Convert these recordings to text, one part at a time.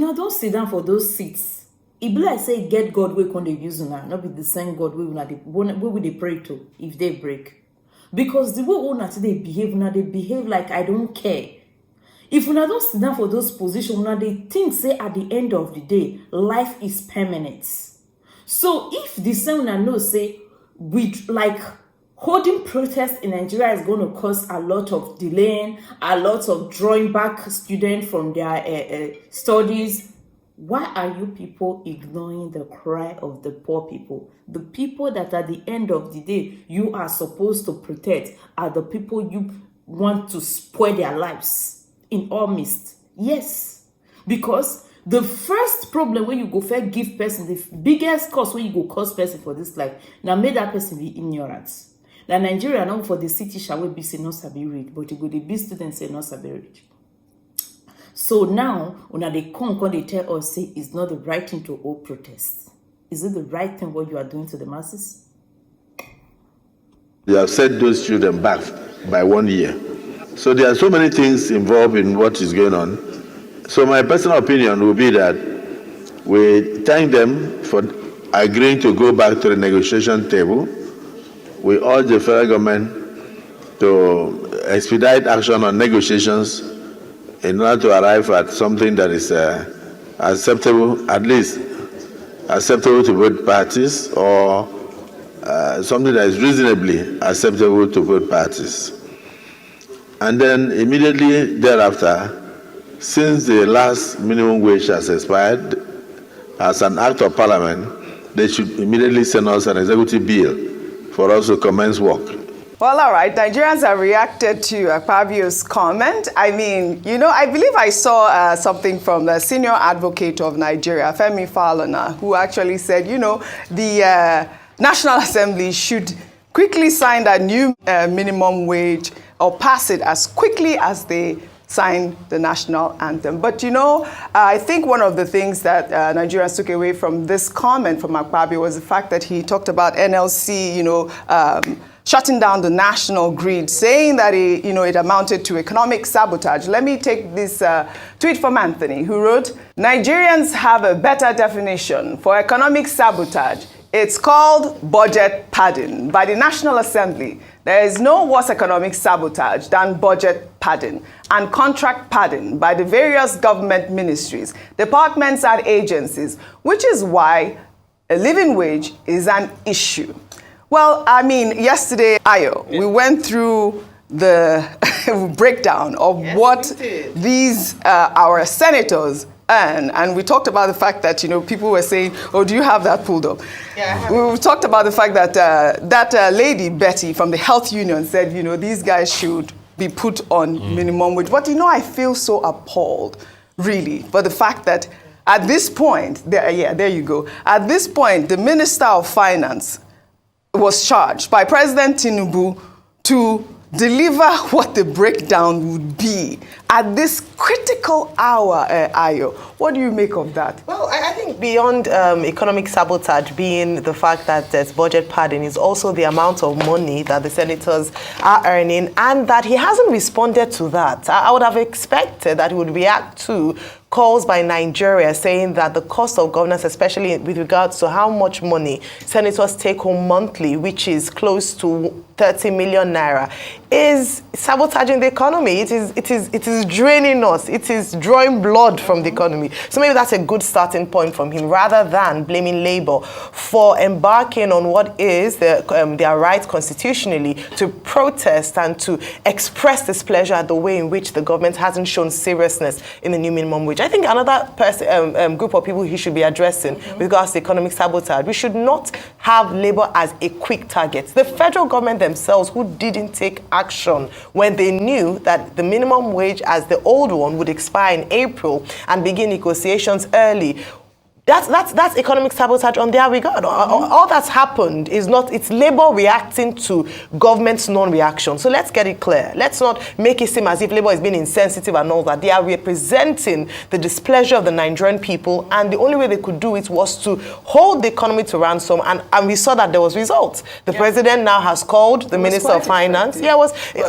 una don't sit down for those seats, it be like say get God wey come dey use una, not be the same God wey we dey pray to if they break. Because the way una today behave, una they behave like I don't care. If una don't sit down for those positions, una they think say at the end of the day, life is permanent. So if the same una know say with like holding protest in Nigeria is going to cause a lot of delaying, a lot of drawing back students from their studies, why are you people ignoring the cry of the poor people? The people that at the end of the day you are supposed to protect are the people you want to spoil their lives in all midst. Yes, because the first problem when you go first give person, the biggest cause when you go cause person for this life, now make that person be ignorant. Now Nigeria now for the city shall we be say not sabi read, but you go the B students say not sabi read. So now, when they come, they tell us, say, it's not the right thing to hold protests. Is it the right thing what you are doing to the masses? You have set those children back by 1 year. So there are so many things involved in what is going on. So my personal opinion will be that we thank them for agreeing to go back to the negotiation table. We urge the federal government to expedite action on negotiations in order to arrive at something that is acceptable, at least acceptable to both parties, or something that is reasonably acceptable to both parties. And then immediately thereafter, since the last minimum wage has expired, as an act of parliament, they should immediately send us an executive bill for us to commence work. Well, all right. Nigerians have reacted to Akpabio's comment. I mean, you know, I believe I saw something from the senior advocate of Nigeria, Femi Falana, who actually said, you know, the National Assembly should quickly sign that new minimum wage or pass it as quickly as they sign the national anthem. But, you know, I think one of the things that Nigerians took away from this comment from Akpabio was the fact that he talked about NLC, you know, shutting down the national grid, saying that it amounted to economic sabotage. Let me take this tweet from Anthony, who wrote, Nigerians have a better definition for economic sabotage. It's called budget padding by the National Assembly. There is no worse economic sabotage than budget padding and contract padding by the various government ministries, departments and agencies, which is why a living wage is an issue. Well, I mean, yesterday, we went through the breakdown of what these, our senators earn. And we talked about the fact that, you know, people were saying, oh, do you have that pulled up? Yeah, we talked about the fact that that lady, Betty, from the health union said, you know, these guys should be put on minimum wage. But, you know, I feel so appalled, really, for the fact that at this point, there you go. At this point, the Minister of Finance was charged by President Tinubu to deliver what the breakdown would be at this critical hour, Ayo. What do you make of that? Well, I think beyond economic sabotage being the fact that there's budget padding is also the amount of money that the senators are earning, and that he hasn't responded to that. I would have expected that he would react to calls by Nigeria saying that the cost of governance, especially with regards to how much money senators take home monthly, which is close to 30 million naira, is sabotaging the economy. It is draining us. It is drawing blood from the economy. So maybe that's a good starting point from him, rather than blaming Labour for embarking on what is their right constitutionally to protest and to express displeasure at the way in which the government hasn't shown seriousness in the new minimum wage. I think another group of people he should be addressing with regards to economic sabotage, we should not have Labour as a quick target. The federal government themselves, who didn't take action when they knew that the minimum wage as the old one would expire in April and begin negotiations early, That's economic sabotage on their regard. All that's happened is not, it's Labour reacting to government's non-reaction. So let's get it clear. Let's not make it seem as if Labour is being insensitive and all that. They are representing the displeasure of the Nigerian people, and the only way they could do it was to hold the economy to ransom, and we saw that there was results. The president now has called the Minister of Finance. Yeah,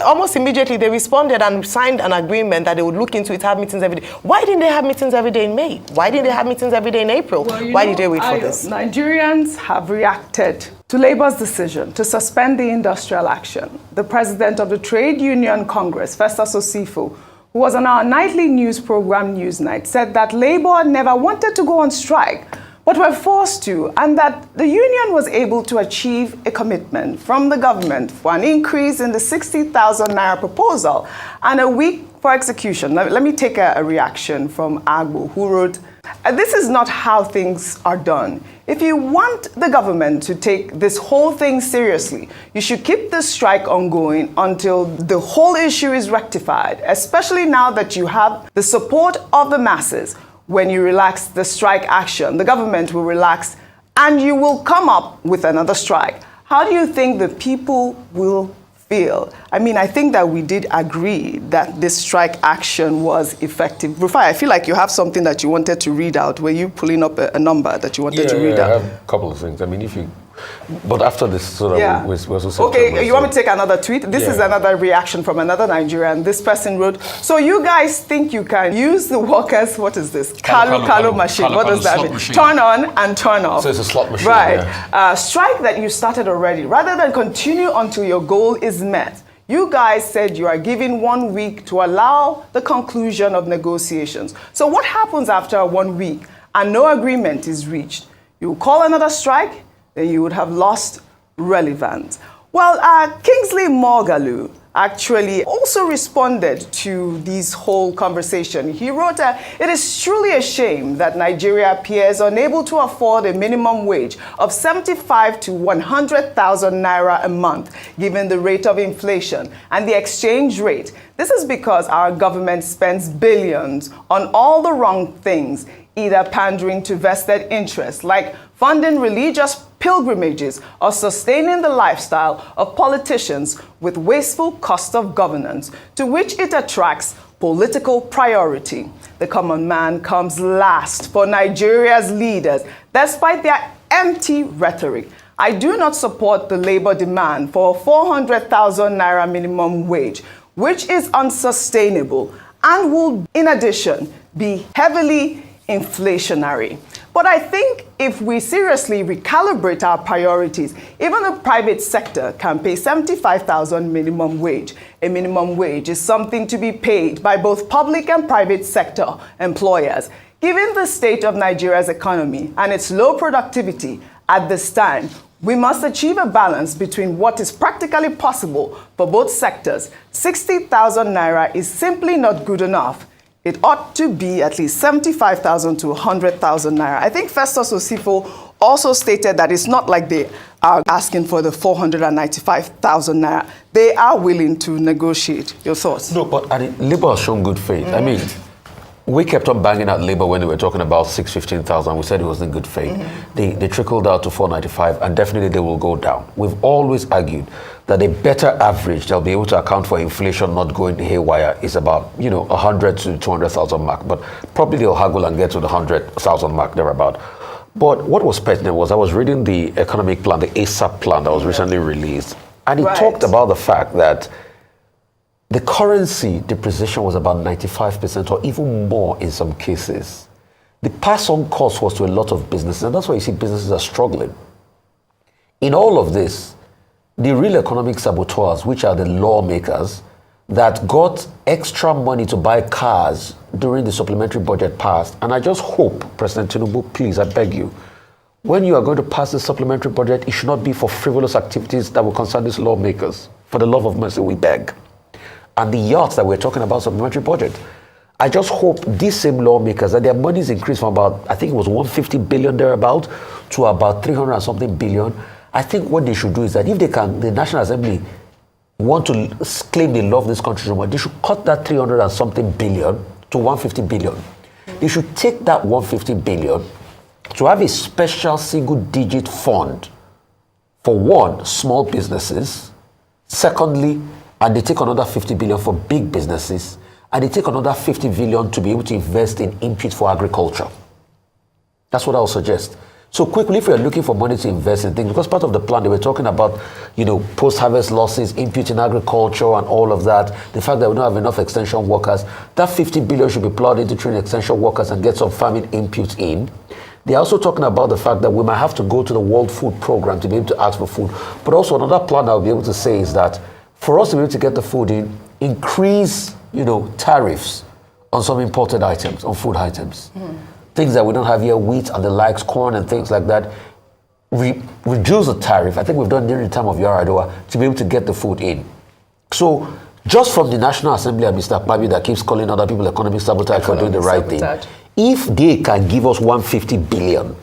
almost immediately they responded and signed an agreement that they would look into it, have meetings every day. Why didn't they have meetings every day in May? Why didn't they have meetings every day in April? Well, why did they wait for this? Nigerians have reacted to Labour's decision to suspend the industrial action. The president of the Trade Union Congress, Festus Osifo, who was on our nightly news program Newsnight, said that Labour never wanted to go on strike, but were forced to, and that the union was able to achieve a commitment from the government for an increase in the 60,000 naira proposal and a week for execution. Let me take a reaction from Agbo, who wrote, "This is not how things are done. If you want the government to take this whole thing seriously, you should keep the strike ongoing until the whole issue is rectified, especially now that you have the support of the masses. When you relax the strike action, the government will relax and you will come up with another strike. How do you think the people will feel?" I mean, I think that we did agree that this strike action was effective. Rufai, I feel like you have something that you wanted to read out. Were you pulling up a number that you wanted to read out? I have a couple of things. I mean, but after this, sort of, we also said... Okay, you want me to take another tweet? This is another reaction from another Nigerian. This person wrote, "So you guys think you can use the workers," what is this? Kalu machine. What does that mean? Machine. Turn on and turn off. So it's a slot machine. Right. Strike that you started already. Rather than continue until your goal is met, you guys said you are given 1 week to allow the conclusion of negotiations. So what happens after 1 week and no agreement is reached? You call another strike? Then you would have lost relevance. Well, Kingsley Morgalu actually also responded to this whole conversation. He wrote, "It is truly a shame that Nigeria appears unable to afford a minimum wage of 75 to 100,000 naira a month, given the rate of inflation and the exchange rate. This is because our government spends billions on all the wrong things, either pandering to vested interests like funding religious pilgrimages or sustaining the lifestyle of politicians with wasteful cost of governance, to which it attracts political priority. The common man comes last for Nigeria's leaders, despite their empty rhetoric. I do not support the Labour demand for 400,000 naira minimum wage, which is unsustainable and will, in addition, be heavily inflationary. But I think if we seriously recalibrate our priorities, even the private sector can pay 75,000 minimum wage. A minimum wage is something to be paid by both public and private sector employers. Given the state of Nigeria's economy and its low productivity at this time, we must achieve a balance between what is practically possible for both sectors. 60,000 naira is simply not good enough. It ought to be at least 75,000 to 100,000 naira. I think Festus Osifo also stated that it's not like they are asking for the 495,000 naira. They are willing to negotiate. Your thoughts? No, but Labour has shown good faith. I mean, we kept on banging out Labour when they were talking about 615,000. We said it was in good faith. They trickled out to 495, and definitely they will go down. We've always argued that a better average they'll be able to account for inflation not going haywire is about 100 to 200,000 mark. But probably they'll haggle and get to the 100,000 mark thereabout. But what was pertinent was I was reading the economic plan, the ASAP plan that was recently released, and it talked about the fact that the currency depreciation was about 95% or even more in some cases. The pass-on cost was to a lot of businesses, and that's why you see businesses are struggling. In all of this, the real economic saboteurs, which are the lawmakers that got extra money to buy cars during the supplementary budget passed, and I just hope, President Tinubu, please, I beg you, when you are going to pass the supplementary budget, it should not be for frivolous activities that will concern these lawmakers. For the love of mercy, we beg. And the yachts that we're talking about, supplementary budget, I just hope these same lawmakers, that their money is increased from about, I think it was 150 billion thereabout, to about 300 and something billion. I think what they should do is that if they can, the National Assembly want to claim they love this country so much, they should cut that 300 and something billion to 150 billion. They should take that 150 billion to have a special single-digit fund for one, small businesses. Secondly, and they take another 50 billion for big businesses, and they take another 50 billion to be able to invest in inputs for agriculture. That's what I would suggest. So quickly, if you're looking for money to invest in things, because part of the plan, they were talking about, post-harvest losses, input in agriculture and all of that, the fact that we don't have enough extension workers, that 50 billion should be plowed into training extension workers and get some farming inputs in. They're also talking about the fact that we might have to go to the World Food Program to be able to ask for food. But also another plan I'll be able to say is that for us to be able to get the food in, increase, tariffs on some imported items, on food items. Things that we don't have here, wheat and the likes, corn and things like that. Reduce the tariff. I think we've done during the time of Yaradua to be able to get the food in. So just from the National Assembly and Mr. Akpabio that keeps calling other people economic sabotage for doing the right thing, if they can give us 150 billion,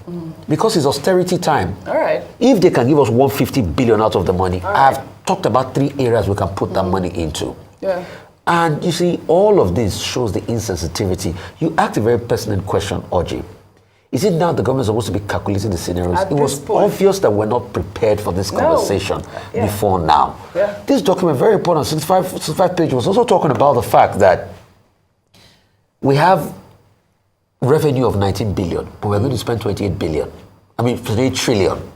because it's austerity time. All right. If they can give us 150 billion out of the money, I've talked about 3 areas we can put that money into. Yeah. And you see, all of this shows the insensitivity. You asked a very pertinent question, Oji. Is it now the government is supposed to be calculating the scenarios? It was obvious that we're not prepared for this conversation before now. Yeah. This document, very important, 65 pages, was also talking about the fact that we have revenue of 19 billion, but we're going to spend 28 billion. 28 trillion.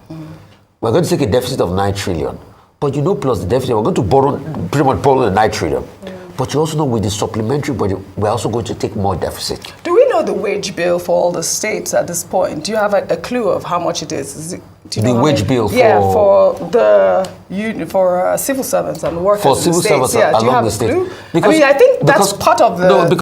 We're going to take a deficit of 9 trillion. But plus the deficit, we're going to pretty much borrow the 9 trillion. But you also know with the supplementary budget, we're also going to take more deficit. Do we know the wage bill for all the states at this point? Do you have a clue of how much it is? Do you know the wage bill for... Yeah, for civil servants and workers for civil servants do you along have the a state. clue? Because, I think that's part of the...